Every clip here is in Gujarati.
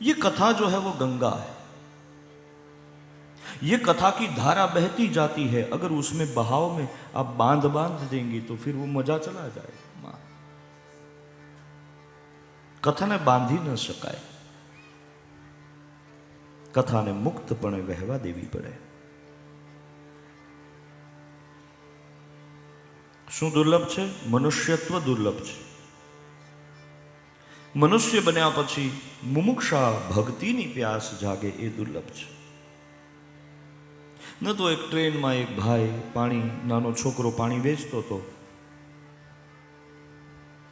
ये कथा जो है वो गंगा है, ये कथा की धारा बहती जाती है, अगर उसमें बहाव में आप बांध देंगे तो फिर वो मजा चला जाएगा। कथाने बांधी न शकाय, कथाने मुक्तपणे वહેવા દેવી પડે। શું દુર્લભ છે? મનુષ્યત્વ દુર્લભ છે। મનુષ્ય બન્યા પછી મુમુક્ષા ભક્તિની પ્યાસ જાગે એ દુર્લભ છે। ન તો એક ટ્રેનમાં એક ભાઈ પાણી, નાનો છોકરો પાણી વેચતો હતો,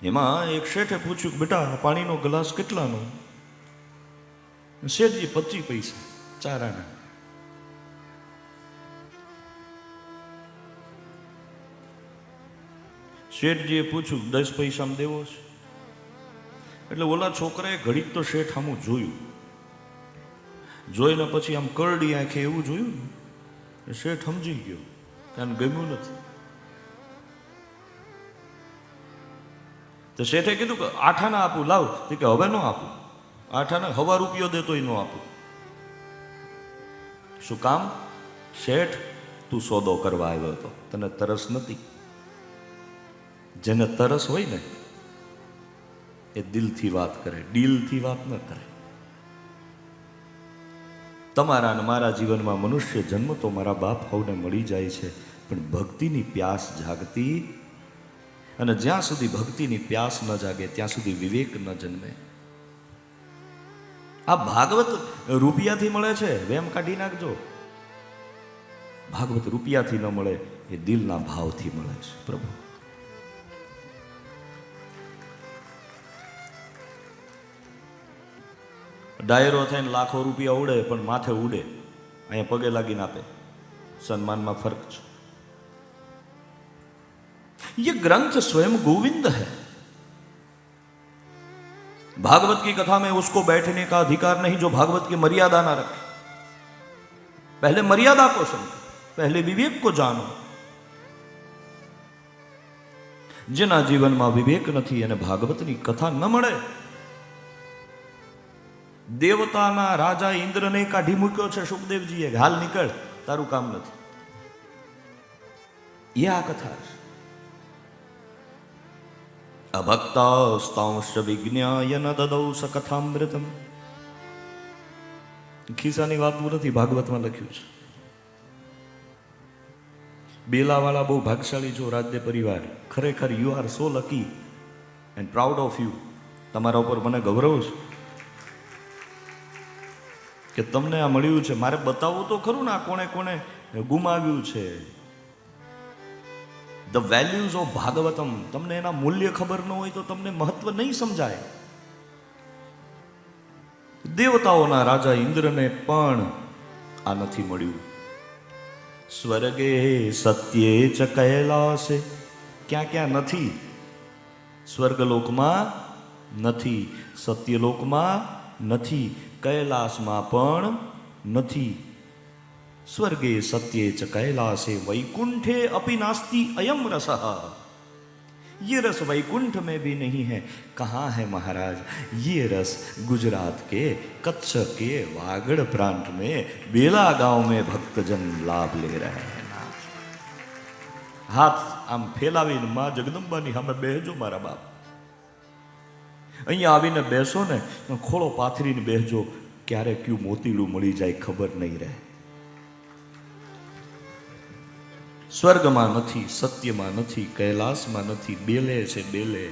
એમાં એક શેઠે પૂછ્યું કે બેટા પાણીનો ગ્લાસ કેટલાનો? શેઠજી 25 પૈસા ચારાના। શેઠજીએ પૂછ્યું 10 પૈસામાં દેવો છે? એટલે ઓલા છોકરાએ ઘડીક તો શેઠ આમું જોયું, જોઈને પછી આમ કરડી આંખે એવું જોયું ને, શેઠ સમજી ગયો કે આને ગમ્યું નથી। તો શેઠે કીધું કે 8 આના આપું, લાવ। કે હવે ન આપું, 8 આના ₹1 રૂપિયો દેતોય ન આપું। શું કામ? શેઠ તું સોદો કરવા આવ્યો હતો, તને તરસ નથી। જેને તરસ હોય ને એ દિલથી વાત કરે, ડીલથી વાત ન કરે। તમારા અને મારા જીવનમાં મનુષ્ય જન્મ તો મારા બાપ સૌને મળી જાય છે, પણ ભક્તિની પ્યાસ જાગતી, અને જ્યાં સુધી ભક્તિની પ્યાસ ન જાગે ત્યાં સુધી વિવેક ન જન્મે। આ ભાગવત રૂપિયાથી મળે છે, વેમ કાઢી નાખજો। ભાગવત રૂપિયાથી ન મળે, એ દિલના ભાવથી મળે છે। પ્રભુ ડાયરો થઈને લાખો રૂપિયા ઉડે પણ માથે ઉડે, અહીંયા પગે લાગીને આપે, સન્માનમાં ફર્ક છે। ये ग्रंथ स्वयं गोविंद है। भागवत की कथा में उसको बैठने का अधिकार नहीं जो भागवत की मर्यादा ना रखे। पहले मर्यादा को समझो, पहले विवेक को जानो। જેના જીવનમાં વિવેક નથી અને ભાગવતની કથા ન મળે, દેવતાના રાજા ઇન્દ્રને કાઢી મૂક્યો છે સુખદેવજીએ, હાલ નીકળ, તારું કામ નથી। એ આ કથા છે। અભક્તાસ્તાંશ વિજ્ઞાય ન દદૌ સકથામૃતમ। ખિસ્સાની વાત નથી, ભાગવતમાં લખ્યું છે। બેલાવાળા બહુ ભાગશાળી છો રાજ્ય પરિવાર, ખરેખર you are so lucky and proud of you. તમારા ઉપર મને ગૌરવ છે કે તમને આ મળ્યું છે। મારે બતાવવું તો ખરું ને આ કોણે કોણે ગુમાવ્યું છે। ધ વેલ્યુઝ ઓફ ભાગવતમ, તમને એના મૂલ્ય ખબર ન હોય તો તમને મહત્વ નહીં સમજાય। દેવતાઓના રાજા ઇન્દ્રને પણ આ નથી મળ્યું। સ્વર્ગે સત્યે ચ કૈલાસે, ક્યાં ક્યાં નથી? સ્વર્ગલોકમાં નથી, સત્યલોકમાં નથી, કૈલાસમાં પણ નથી। સ્વર્ગે સત્યે ચ કૈલાસે वैकुंठे अपि नास्ति अयम रसः। ये रस वैकुंठ में भी नहीं है। कहाँ है महाराज? ये रस गुजरात के कच्छ के वागड़ प्रांत में बेला गांव में भक्तजन लाभ ले रहे हैं। हाथ आम फैलावीने मां जगदंबानी सामे बेहजो मारा बाप। અહીંયા આવીને બેસો ને, ખોળો પાથરીને બેસજો, ક્યારે ક્યું મોતીલું મળી જાય ખબર નહીં રહે। સ્વર્ગમાં નથી, સત્યમાં નથી, કૈલાસમાં નથી, બેલે છે બેલે।